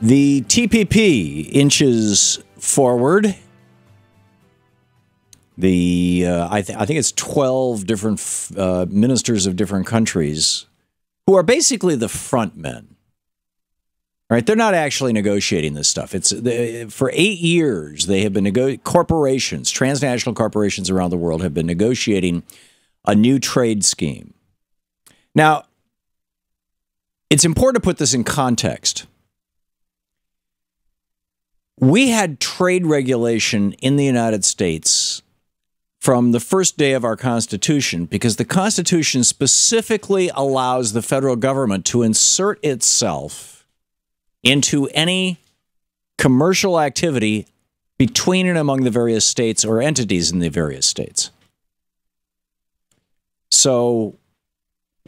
The TPP inches forward. I think it's 12 different ministers of different countries who are basically the front men. Right? They're not actually negotiating this stuff. For 8 years, they have been corporations, transnational corporations around the world have been negotiating a new trade scheme. Now, it's important to put this in context. We had trade regulation in the United States from the first day of our Constitution because the Constitution specifically allows the federal government to insert itself into any commercial activity between and among the various states or entities in the various states. So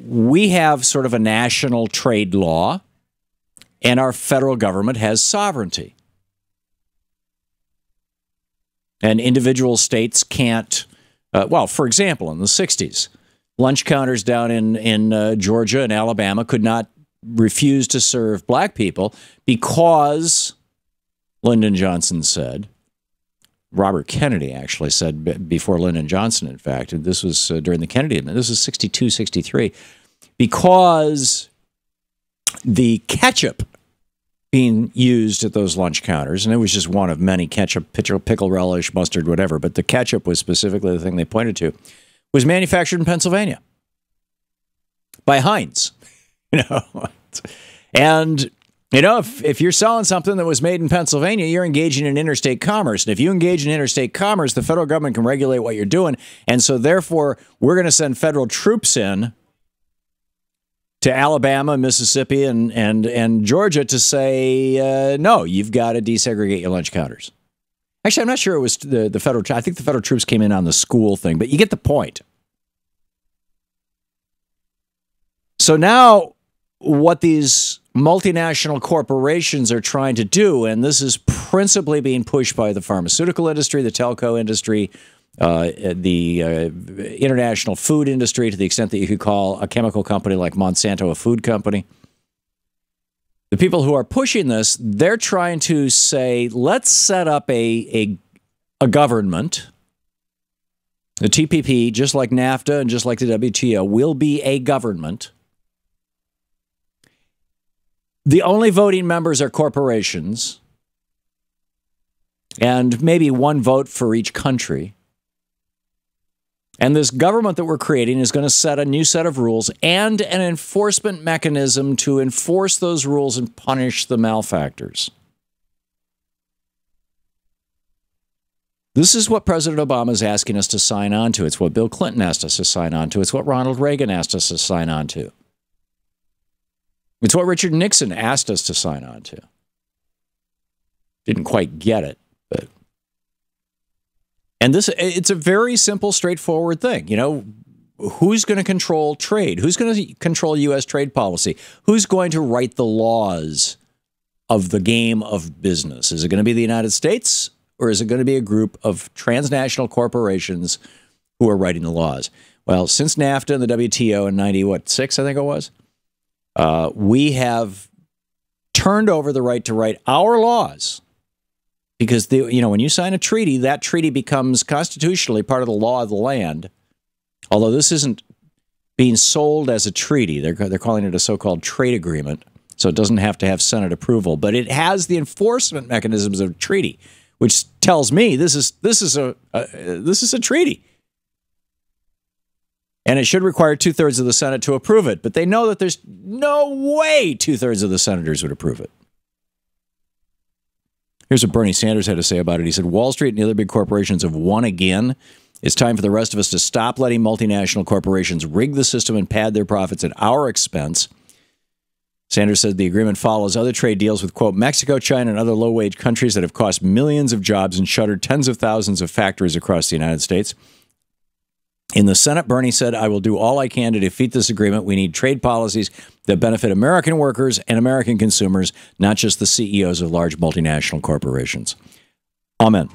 we have sort of a national trade law, and our federal government has sovereignty. And individual states can't, well, for example, in the 60s, lunch counters down in Georgia and Alabama could not refuse to serve black people because Lyndon Johnson said, Robert Kennedy actually said before Lyndon Johnson, in fact, and this was during the Kennedy administration, this was 62, 63, because the ketchup being used at those lunch counters, and it was just one of many, ketchup, pickle relish, mustard, whatever, but the ketchup was specifically the thing they pointed to, was manufactured in Pennsylvania by Heinz. And if you're selling something that was made in Pennsylvania, you're engaging in interstate commerce. And if you engage in interstate commerce, the federal government can regulate what you're doing. And so therefore, we're going to send federal troops in to Alabama, Mississippi, and Georgia to say, no, you've got to desegregate your lunch counters. Actually, I'm not sure it was the federal. I think the federal troops came in on the school thing, but you get the point. So now what these multinational corporations are trying to do, and this is principally being pushed by the pharmaceutical industry, the telco industry, the international food industry, to the extent that you could call a chemical company like Monsanto a food company. The people who are pushing this, they're trying to say, let's set up a government. The TPP, just like NAFTA and just like the WTO, will be a government. The only voting members are corporations, and maybe one vote for each country. And this government that we're creating is going to set a new set of rules and an enforcement mechanism to enforce those rules and punish the malefactors. This is what President Obama is asking us to sign on to. It's what Bill Clinton asked us to sign on to. It's what Ronald Reagan asked us to sign on to. It's what Richard Nixon asked us to sign on to. Didn't quite get it, but. And it's a very simple, straightforward thing. Who's going to control trade? Who's going to control U.S. trade policy? Who's going to write the laws of the game of business? Is it going to be the United States, or is it going to be a group of transnational corporations who are writing the laws? Well, since NAFTA and the WTO in 96, I think it was, we have turned over the right to write our laws. Because, when you sign a treaty, that treaty becomes constitutionally part of the law of the land. Although this isn't being sold as a treaty. They're calling it a so-called trade agreement. So it doesn't have to have Senate approval. But it has the enforcement mechanisms of a treaty, which tells me this is a treaty. And it should require 2/3 of the Senate to approve it. But they know that there's no way 2/3 of the senators would approve it. Here's what Bernie Sanders had to say about it. He said, Wall Street and the other big corporations have won again. It's time for the rest of us to stop letting multinational corporations rig the system and pad their profits at our expense. Sanders said the agreement follows other trade deals with, quote, Mexico, China, and other low-wage countries that have cost millions of jobs and shuttered tens of thousands of factories across the United States. In the Senate, Bernie said, I will do all I can to defeat this agreement. We need trade policies that benefit American workers and American consumers, not just the CEOs of large multinational corporations. Amen.